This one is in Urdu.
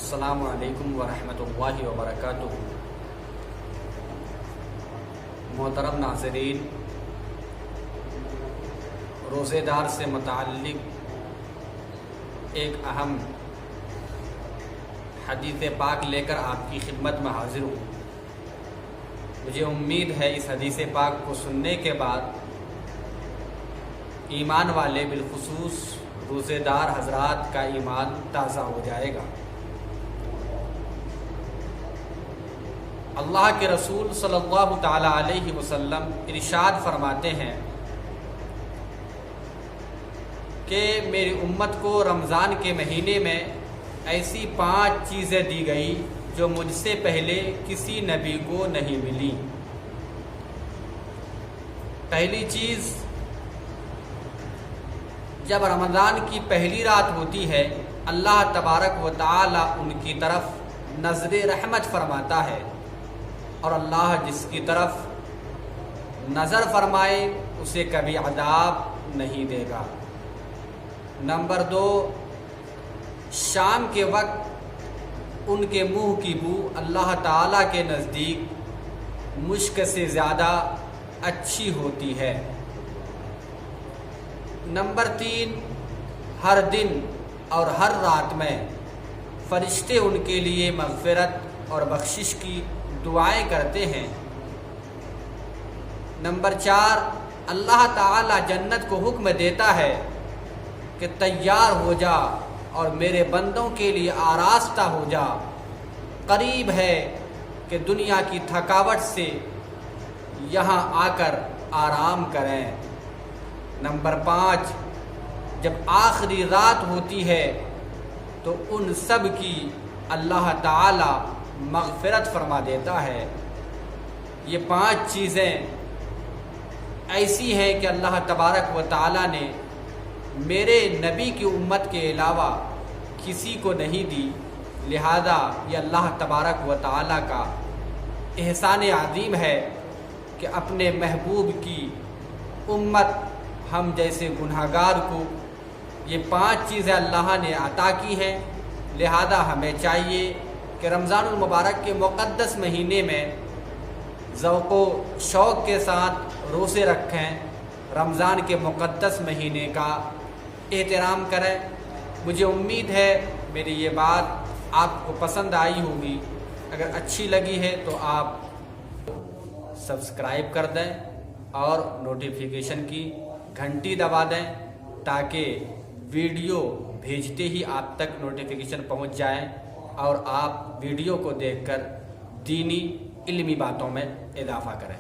السلام علیکم ورحمۃ اللہ وبرکاتہ۔ محترم ناظرین، روزے دار سے متعلق ایک اہم حدیث پاک لے کر آپ کی خدمت میں حاضر ہوں۔ مجھے امید ہے اس حدیث پاک کو سننے کے بعد ایمان والے بالخصوص روزے دار حضرات کا ایمان تازہ ہو جائے گا۔ اللہ کے رسول صلی اللہ تعالی علیہ وسلم ارشاد فرماتے ہیں کہ میری امت کو رمضان کے مہینے میں ایسی 5 چیزیں دی گئی جو مجھ سے پہلے کسی نبی کو نہیں ملی۔ پہلی چیز، جب رمضان کی پہلی رات ہوتی ہے اللہ تبارک و تعالی ان کی طرف نظر رحمت فرماتا ہے، اور اللہ جس کی طرف نظر فرمائے اسے کبھی عذاب نہیں دے گا۔ نمبر 2، شام کے وقت ان کے منہ کی بو اللہ تعالیٰ کے نزدیک مشک سے زیادہ اچھی ہوتی ہے۔ نمبر 3، ہر دن اور ہر رات میں فرشتے ان کے لیے مغفرت اور بخشش کی دعائیں کرتے ہیں۔ نمبر 4، اللہ تعالی جنت کو حکم دیتا ہے کہ تیار ہو جا اور میرے بندوں کے لیے آراستہ ہو جا، قریب ہے کہ دنیا کی تھکاوٹ سے یہاں آ کر آرام کریں۔ نمبر 5، جب آخری رات ہوتی ہے تو ان سب کی اللہ تعالی مغفرت فرما دیتا ہے۔ یہ 5 چیزیں ایسی ہیں کہ اللہ تبارک و تعالی نے میرے نبی کی امت کے علاوہ کسی کو نہیں دی، لہذا یہ اللہ تبارک و تعالی کا احسان عظیم ہے کہ اپنے محبوب کی امت ہم جیسے گنہگار کو یہ 5 چیزیں اللہ نے عطا کی ہیں۔ لہذا ہمیں چاہیے کہ رمضان المبارک کے مقدس مہینے میں ذوق و شوق کے ساتھ روزے رکھیں، رمضان کے مقدس مہینے کا احترام کریں۔ مجھے امید ہے میری یہ بات آپ کو پسند آئی ہوگی۔ اگر اچھی لگی ہے تو آپ سبسکرائب کر دیں اور نوٹیفیکیشن کی گھنٹی دبا دیں تاکہ ویڈیو بھیجتے ہی آپ تک نوٹیفیکیشن پہنچ جائیں اور آپ ویڈیو کو دیکھ کر دینی علمی باتوں میں اضافہ کریں۔